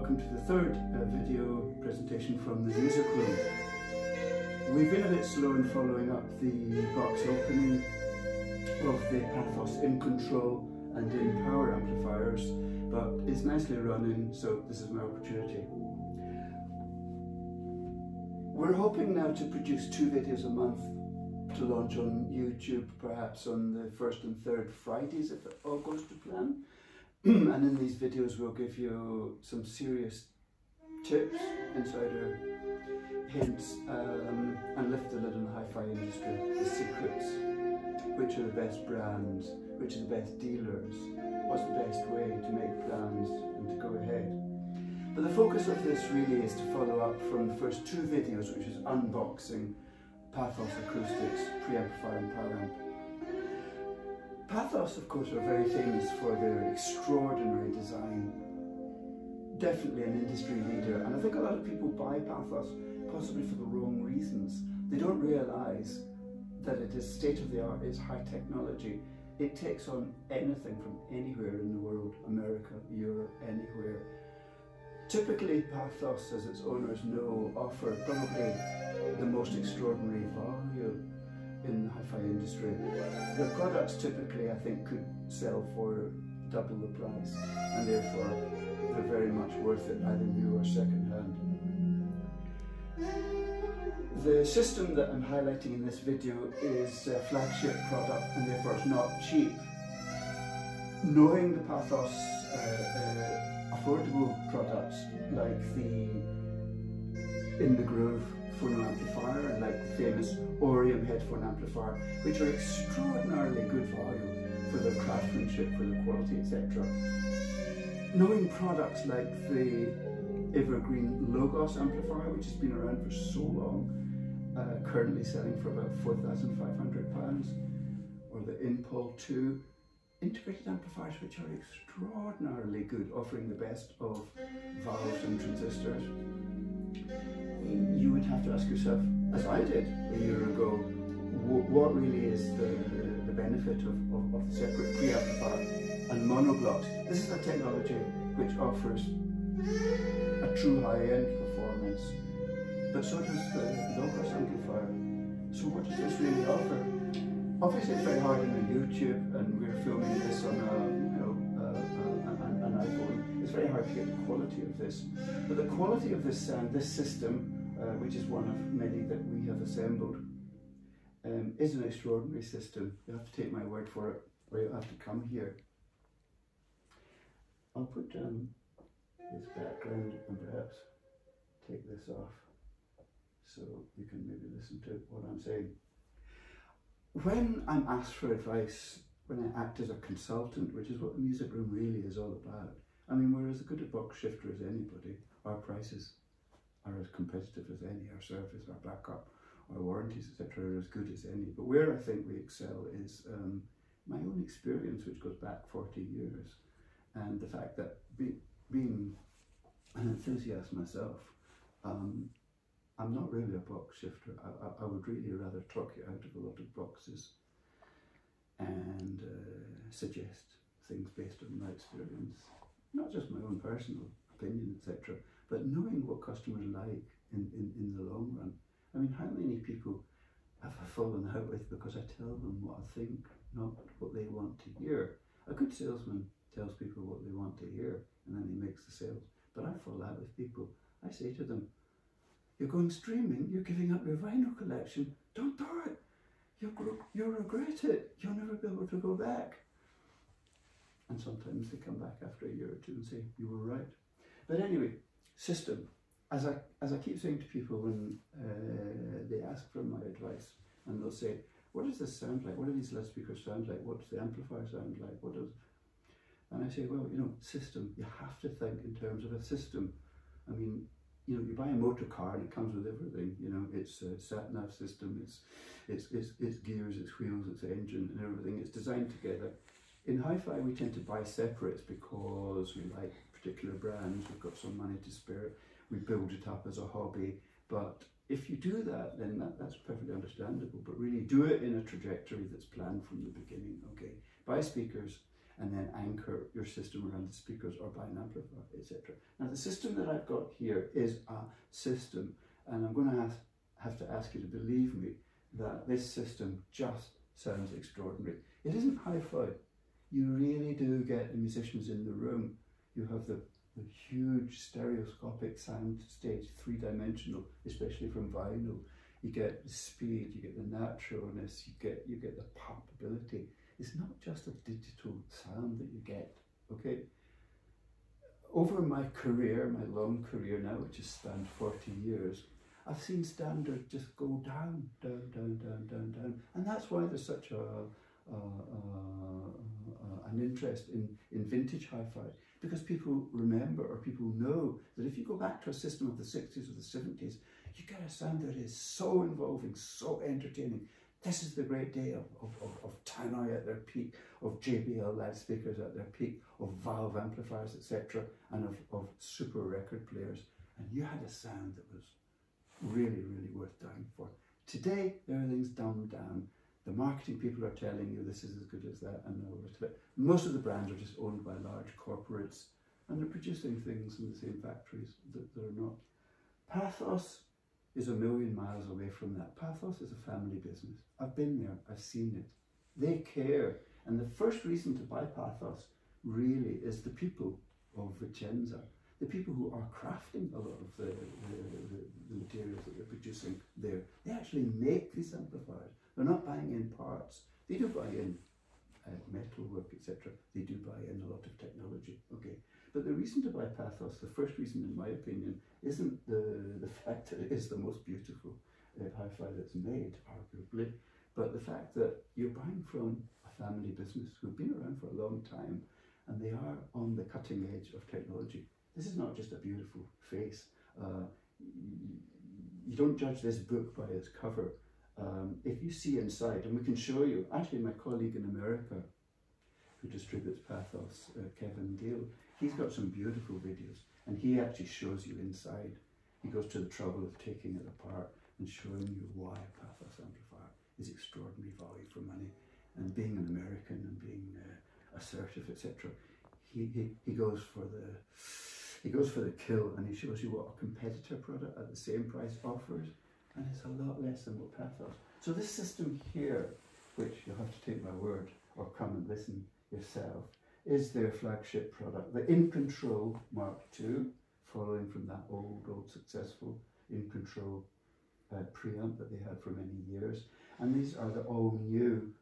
welcome to the third video presentation from the music room. We've been a bit slow in following up the box opening of the Pathos InControl and InPower amplifiers, but it's nicely running, so this is my opportunity. We're hoping now to produce 2 videos a month to launch on YouTube, perhaps on the 1st and 3rd Fridays if it all goes to plan. And in these videos we'll give you some serious tips, insider hints, and lift the lid on the hi-fi industry, the secrets, which are the best brands, which are the best dealers, what's the best way to make plans and to go ahead. But the focus of this really is to follow up from the first 2 videos, which is unboxing Pathos acoustics, preamplifier and power amp. Pathos, of course, are very famous for their extraordinary design. Definitely an industry leader, and I think a lot of people buy Pathos possibly for the wrong reasons. They don't realise that it is state-of-the-art, it's high technology. It takes on anything from anywhere in the world, America, Europe, anywhere. Typically, Pathos, as its owners know, offer probably the most extraordinary value in the hi-fi industry. Their products typically, I think, could sell for double the price, and therefore they're very much worth it, either new or second-hand. The system that I'm highlighting in this video is a flagship product, and therefore it's not cheap. Knowing the Pathos affordable products like the In the Groove phono amplifier and like the famous Orium headphone amplifier, which are extraordinarily good value for their craftsmanship, for the quality, etc. Knowing products like the Evergreen Logos amplifier, which has been around for so long, currently selling for about £4,500, or the InPower 2 integrated amplifiers, which are extraordinarily good, offering the best of valves and transistors. You would have to ask yourself, as I did a year ago, what really is the benefit of the separate preamplifier and monoblocks. This is a technology which offers a true high-end performance, but so does the Logos amplifier. So what does this really offer? Obviously it's very hard on YouTube, and we're filming this on an iPhone. It's very hard to get the quality of this. But the quality of this sound, this system, which is one of many that we have assembled, is an extraordinary system. You have to take my word for it, or you'll have to come here. I'll put this background and perhaps take this off so you can maybe listen to what I'm saying. When I'm asked for advice, when I act as a consultant, which is what the music room really is all about, I mean, we're as good a box shifter as anybody. Our prices are as competitive as any, our service, our backup, our warranties, etc. are as good as any. But where I think we excel is my own experience, which goes back 40 years, and the fact that being an enthusiast myself, I'm not really a box shifter. I would really rather talk you out of a lot of boxes and suggest things based on my experience, not just my own personal opinion, etc., but knowing what customers like in the long run. I mean, how many people have I fallen out with because I tell them what I think, not what they want to hear? A good salesman tells people what they want to hear, and then he makes the sales. But I fall out with people. I say to them, you're going streaming, you're giving up your vinyl collection, don't do it. You'll regret it. You'll never be able to go back. And sometimes they come back after a year or 2 and say, you were right. But anyway, system. As I keep saying to people when they ask for my advice, and they'll say, what does this sound like? What do these loudspeakers sound like? What does the amplifier sound like? What does... And I say, well, you know, system. You have to think in terms of a system. I mean, you know, you buy a motor car and it comes with everything. You know, it's a sat-nav system, it's gears, it's wheels, it's engine and everything. It's designed together. In hi-fi we tend to buy separates because we like particular brands, we've got some money to spare, we build it up as a hobby. But if you do that, then that's perfectly understandable, but really do it in a trajectory that's planned from the beginning, okay? Buy speakers, and then anchor your system around the speakers or by an amplifier, etc. Now the system that I've got here is a system, and I'm going to have to ask you to believe me that this system just sounds extraordinary. It isn't hi-fi. You really do get the musicians in the room. You have the huge stereoscopic sound stage, three-dimensional, especially from vinyl. You get the speed, you get the naturalness, you get the popability. It's not just a digital sound that you get, okay? Over my career, my long career now, which has spanned 40 years, I've seen standards just go down, down, down, down, down, down. And that's why there's such an interest in vintage hi-fi, because people remember, or people know, that if you go back to a system of the 60s or the 70s, you get a sound that is so involving, so entertaining. This is the great day of Tannoy at their peak, of JBL loudspeakers at their peak, of valve amplifiers, etc., and of super record players. And you had a sound that was really, really worth dying for. Today, everything's dumbed down. The marketing people are telling you this is as good as that and all the rest of it. Most of the brands are just owned by large corporates, and they're producing things in the same factories that are not. Pathos is a million miles away from that. Pathos is a family business. I've been there, I've seen it. They care. And the first reason to buy Pathos really is the people of Vicenza, the people who are crafting a lot of the materials that they're producing there. They actually make these amplifiers. They're not buying in parts. They do buy in metal work, etc. They do buy in a lot of technology, okay? But the reason to buy Pathos, the first reason in my opinion, isn't the fact that it is the most beautiful hi-fi that's made, arguably, but the fact that you're buying from a family business who've been around for a long time, and they are on the cutting edge of technology. This is not just a beautiful face. You don't judge this book by its cover. If you see inside, and we can show you, actually my colleague in America who distributes Pathos, Kevin Deal, he's got some beautiful videos, and he actually shows you inside. He goes to the trouble of taking it apart and showing you why a Pathos amplifier is extraordinary value for money. And being an American and being assertive, etc., he goes for the kill, and he shows you what a competitor product at the same price offers, and it's a lot less than what Pathos. So this system here, which you'll have to take my word or come and listen yourself, is their flagship product, the InControl Mark II, following from that old successful InControl preamp that they had for many years. And these are the all new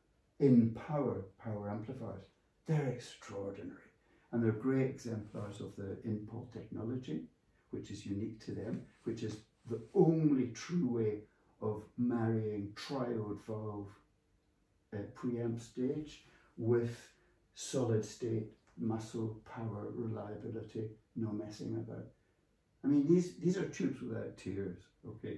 InPower power amplifiers. They're extraordinary, and they're great exemplars of the InPower technology, which is unique to them, which is the only true way of marrying triode valve preamp stage with solid state muscle power reliability, no messing about. I mean, these are tubes without tears, okay?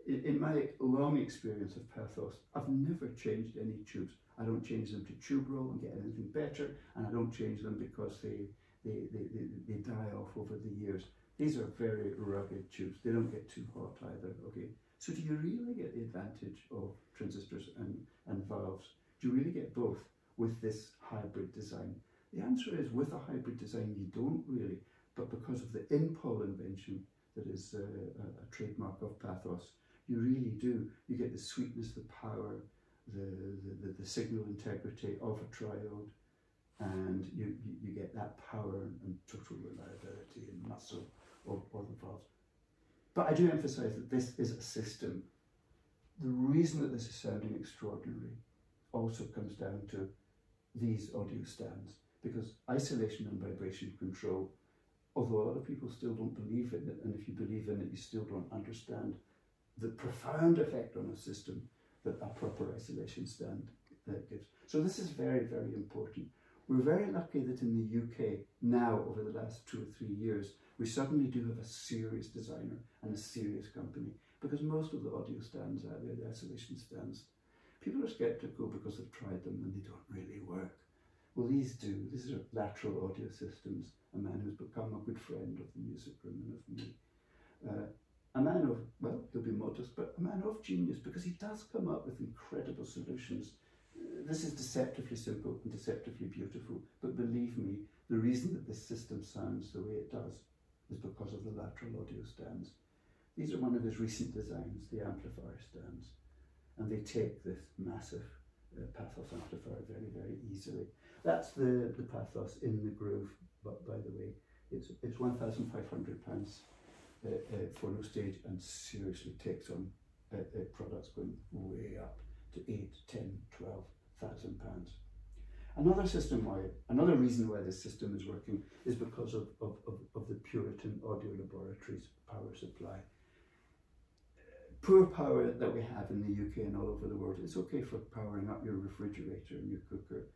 In my long experience of Pathos, I've never changed any tubes. I don't change them to tube roll and get anything better, and I don't change them because they die off over the years. These are very rugged tubes. They don't get too hot either, okay? So do you really get the advantage of transistors and valves? Do you really get both with this hybrid design? The answer is, with a hybrid design, you don't really, but because of the InPower invention that is a trademark of Pathos, you really do. You get the sweetness, the power, the signal integrity of a triode, and you get that power and total reliability and muscle of the valves. But I do emphasize that this is a system. The reason that this is sounding extraordinary also comes down to these audio stands, because isolation and vibration control, although a lot of people still don't believe in it, and if you believe in it, you still don't understand the profound effect on a system that a proper isolation stand gives. So this is very, very important. We're very lucky that in the UK now, over the last 2 or 3 years, we suddenly do have a serious designer and a serious company, because most of the audio stands out there, the isolation stands, people are skeptical because they've tried them and they don't really work. Well, these do. These are lateral audio systems, a man who's become a good friend of the music room and of me. A man of, well, he'll be modest, but a man of genius, because he does come up with incredible solutions. this is deceptively simple and deceptively beautiful, but believe me, the reason that this system sounds the way it does is because of the lateral audio stands. These are one of his recent designs, the amplifier stands, and they take this massive Pathos amplifier very, very easily. That's the Pathos in the groove, but by the way, it's £1,500 phono stage, and seriously takes on products going way up to 8, 10, 12,000 pounds. Another reason why this system is working is because of the Puritan Audio Laboratories power supply. Poor power that we have in the UK and all over the world, it's okay for powering up your refrigerator and your cooker.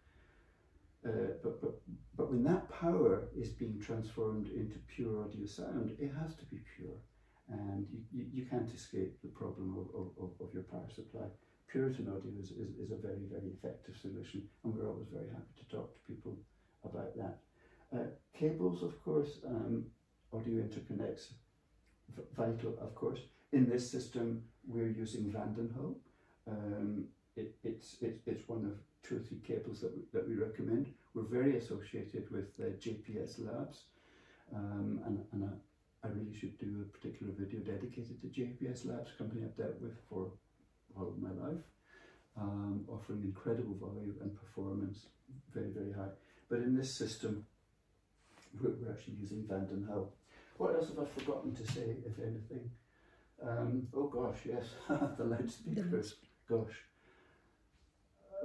But when that power is being transformed into pure audio sound, it has to be pure. And you can't escape the problem of your power supply. Puritan audio is a very, very effective solution, and we're always very happy to talk to people about that. Cables, of course, audio interconnects, vital, of course. In this system, we're using Vandenhull. It's one of 2 or 3 cables that we recommend. We're very associated with JPS Labs, and I really should do a particular video dedicated to JPS Labs, company I've dealt with for all of my life, offering incredible value and performance, very, very high. But in this system, we're actually using Vandenhull. What else have I forgotten to say, if anything? Oh gosh, yes, the loudspeakers, gosh.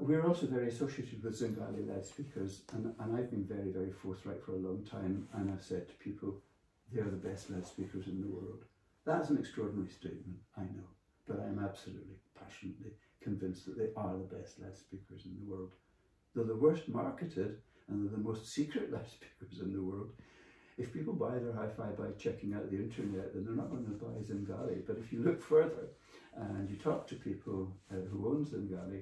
We're also very associated with Zingali loudspeakers, and I've been very, very forthright for a long time, and I've said to people, they're the best loudspeakers in the world. That's an extraordinary statement, I know, but I'm absolutely, passionately convinced that they are the best loudspeakers in the world. They're the worst marketed, and they're the most secret loudspeakers in the world. If people buy their hi-fi by checking out the internet, then they're not going to buy Zingali. But if you look further and you talk to people who own Zingali,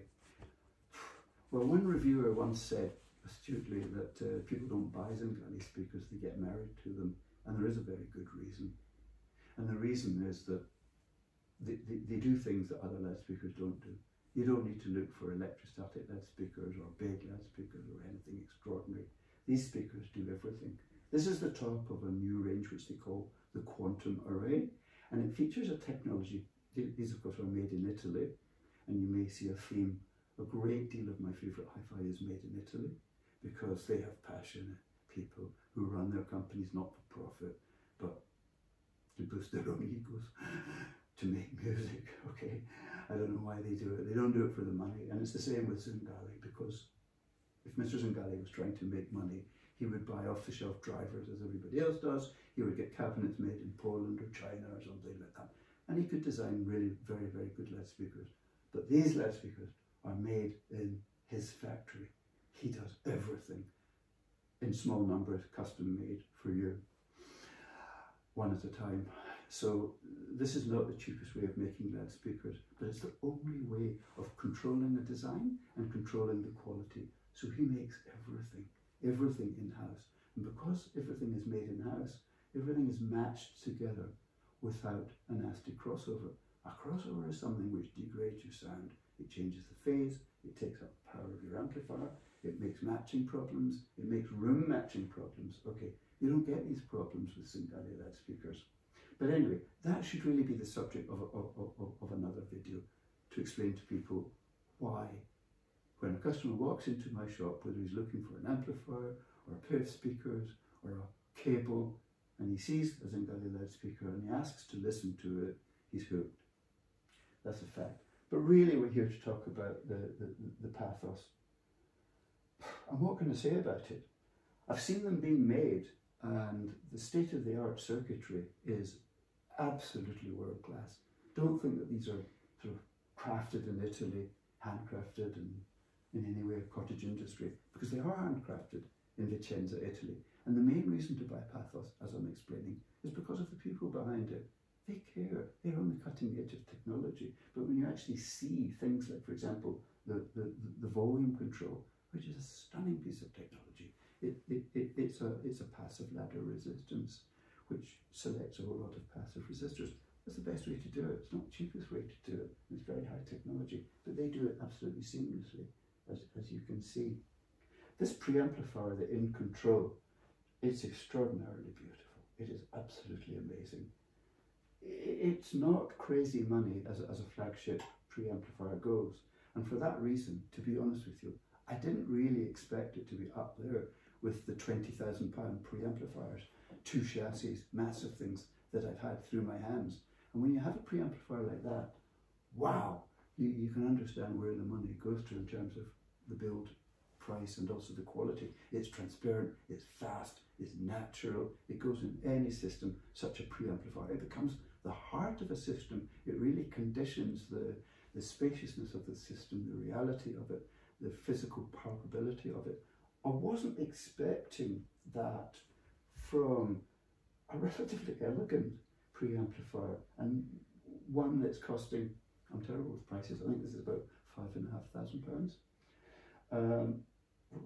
well, one reviewer once said astutely that people don't buy Zingali speakers, they get married to them. And there is a very good reason. And the reason is that they do things that other loudspeakers don't do. You don't need to look for electrostatic loudspeakers or big loudspeakers or anything extraordinary. These speakers do everything. This is the top of a new range which they call the Quantum Array, and it features a technology. These of course are made in Italy, and you may see a theme. A great deal of my favourite hi-fi is made in Italy because they have passionate people who run their companies not for profit, but to boost their own egos, to make music, okay? I don't know why they do it. They don't do it for the money, and it's the same with Zingali, because if Mr. Zingali was trying to make money, he would buy off-the-shelf drivers as everybody else does. He would get cabinets made in Poland or China or something like that. And he could design really very, very good loudspeakers. But these loudspeakers are made in his factory. He does everything in small numbers, custom made for you, one at a time. So this is not the cheapest way of making loudspeakers, but it's the only way of controlling the design and controlling the quality. So he makes everything in-house. And because everything is made in-house, everything is matched together without a nasty crossover. A crossover is something which degrades your sound. It changes the phase, it takes up the power of your amplifier, it makes matching problems, it makes room matching problems. Okay, you don't get these problems with Zingali loudspeakers. But anyway, that should really be the subject of another video, to explain to people why, when a customer walks into my shop, whether he's looking for an amplifier or a pair of speakers or a cable, and he sees a Zingali loudspeaker and he asks to listen to it, he's hooked. That's a fact. But really we're here to talk about the Pathos. And what can I say about it? I've seen them being made, and the state-of-the-art circuitry is absolutely world-class. Don't think that these are sort of crafted in Italy, handcrafted and in any way of cottage industry, because they are handcrafted in Vicenza, Italy. And the main reason to buy Pathos, as I'm explaining, is because of the people behind it. They care. They're on the cutting edge of technology. But when you actually see things like, for example, the volume control, which is a stunning piece of technology, it's a passive ladder resistance, which selects a whole lot of passive resistors. That's the best way to do it. It's not the cheapest way to do it. It's very high technology, but they do it absolutely seamlessly. as you can see. This preamplifier, the InControl, it's extraordinarily beautiful. It is absolutely amazing. It's not crazy money as a flagship preamplifier goes. And for that reason, to be honest with you, I didn't really expect it to be up there with the £20,000 preamplifiers, 2 chassis, massive things that I've had through my hands. And when you have a preamplifier like that, wow, you can understand where the money goes to in terms of the build price and also the quality. It's transparent, it's fast, it's natural, it goes in any system, such a preamplifier. It becomes the heart of a system. It really conditions the spaciousness of the system, the reality of it, the physical palpability of it. I wasn't expecting that from a relatively elegant preamplifier, and one that's costing, I'm terrible with prices, I think this is about £5,500,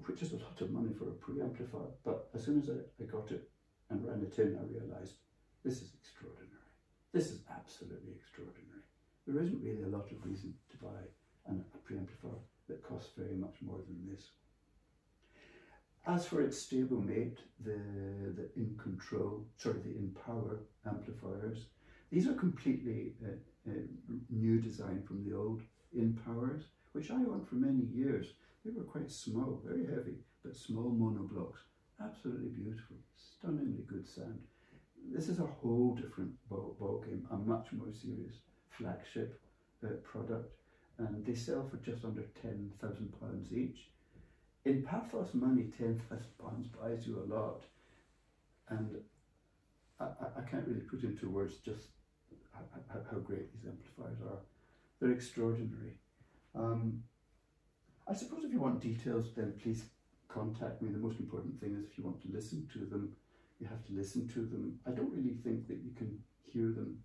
which is a lot of money for a preamplifier. But as soon as I got it and ran it in, I realised this is extraordinary. This is absolutely extraordinary. There isn't really a lot of reason to buy a preamplifier that costs very much more than this. As for its stablemate, the InPower amplifiers, these are completely new design from the old InPowers, which I owned for many years. They were quite small, very heavy, but small monoblocks. Absolutely beautiful, stunningly good sound. This is a whole different ball game, a much more serious flagship product, and they sell for just under £10,000 each. In Pathos money, £10,000 buys you a lot, and I can't really put into words just how great these amplifiers are. They're extraordinary. I suppose if you want details, then please contact me. The most important thing is if you want to listen to them, you have to listen to them. I don't really think that you can hear them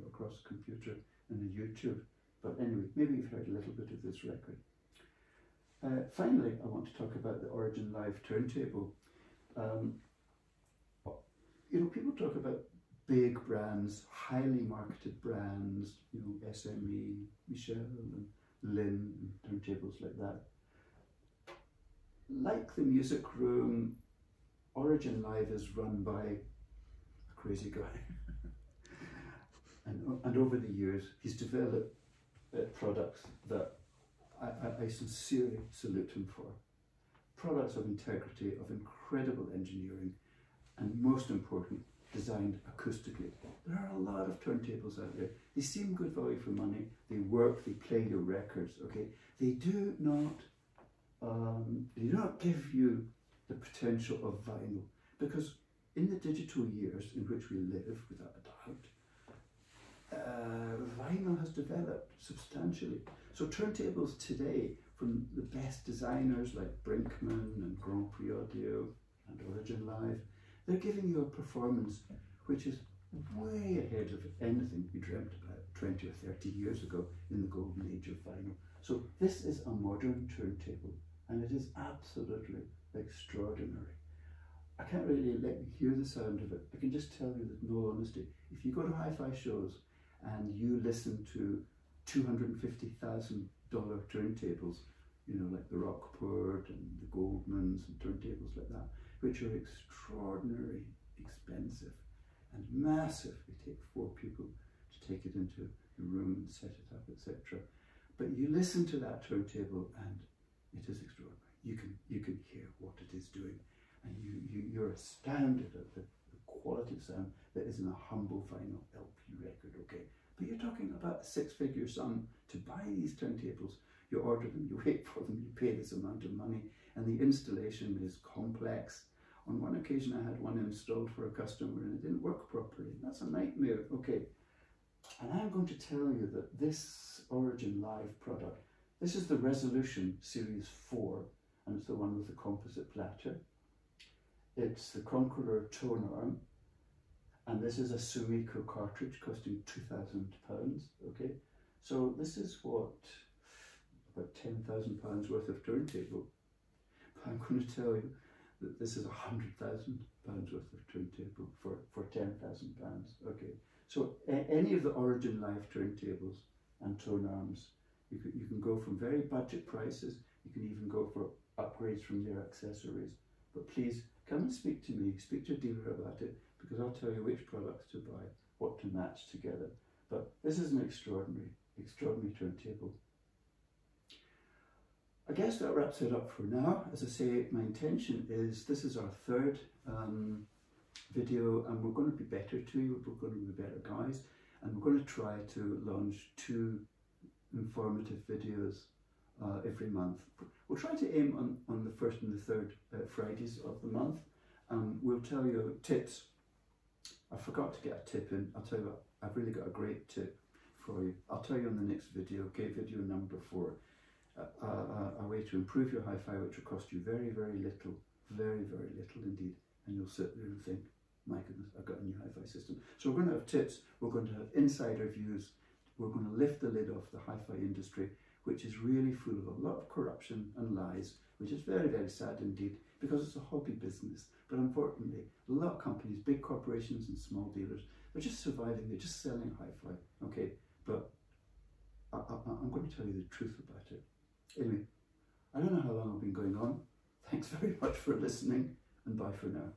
across a computer and a YouTube, but anyway, maybe you've heard a little bit of this record. Finally, I want to talk about the Origin Live turntable. People talk about big brands, highly marketed brands, SME, Michel and Lynn, and turntables like that. Like the music room, Origin Live is run by a crazy guy. and over the years, he's developed products that I sincerely salute him for. Products of integrity, of incredible engineering, and most important, designed acoustically. There are a lot of turntables out there. They seem good value for money. They work. They play your records. Okay, they do not give you the potential of vinyl, because in the digital years in which we live, without a doubt, vinyl has developed substantially. So turntables today, from the best designers like Brinkmann and Grand Prix Audio and Origin Live, they're giving you a performance which is way ahead of anything we dreamt about 20 or 30 years ago in the golden age of vinyl. So this is a modern turntable, and it is absolutely extraordinary. I can't really let you hear the sound of it. I can just tell you with no honesty, if you go to hi-fi shows and you listen to $250,000 turntables, like the Rockport and the Goldmans and turntables like that, which are extraordinarily expensive and massive. They take 4 people to take it into the room and set it up, etc. But you listen to that turntable and it is extraordinary. You can hear what it is doing, and you're astounded at the quality of sound that is in a humble vinyl LP record, okay? But you're talking about a 6-figure sum to buy these turntables. You order them, you wait for them, you pay this amount of money, and the installation is complex. On one occasion I had one installed for a customer and it didn't work properly. That's a nightmare, okay? And I'm going to tell you that this Origin Live product, this is the Resolution Series 4, and it's the one with the composite platter. It's the Conqueror tone arm, and this is a Sumico cartridge costing £2,000, okay? So this is what, about £10,000 worth of turntable. But I'm going to tell you that this is £100,000 worth of turntable for £10,000, okay? So any of the Origin Live turntables and tone arms, you can go from very budget prices You can even go for upgrades from their accessories. But please come and speak to me, speak to a dealer about it, because I'll tell you which products to buy, what to match together. But this is an extraordinary turntable. I guess that wraps it up for now. As I say, my intention is, this is our third video, and we're going to be better to you, we're going to be better guys, and we're going to try to launch 2 informative videos every month. We'll try to aim on the first and the third Fridays of the month. We'll tell you tips. I forgot to get a tip in. I'll tell you what, I've really got a great tip for you. I'll tell you in the next video, okay, video number 4. A way to improve your hi-fi, which will cost you very, very little indeed. And you'll sit there and think, my goodness, I've got a new hi-fi system. So we're going to have tips, we're going to have insider views, we're going to lift the lid off the hi-fi industry, which is really full of a lot of corruption and lies, which is very, very sad indeed, because it's a hobby business. But unfortunately, a lot of companies, big corporations and small dealers, they're just surviving, they're just selling hi-fi, okay? But I'm going to tell you the truth about it. Anyway, I don't know how long I've been going on. Thanks very much for listening, and bye for now.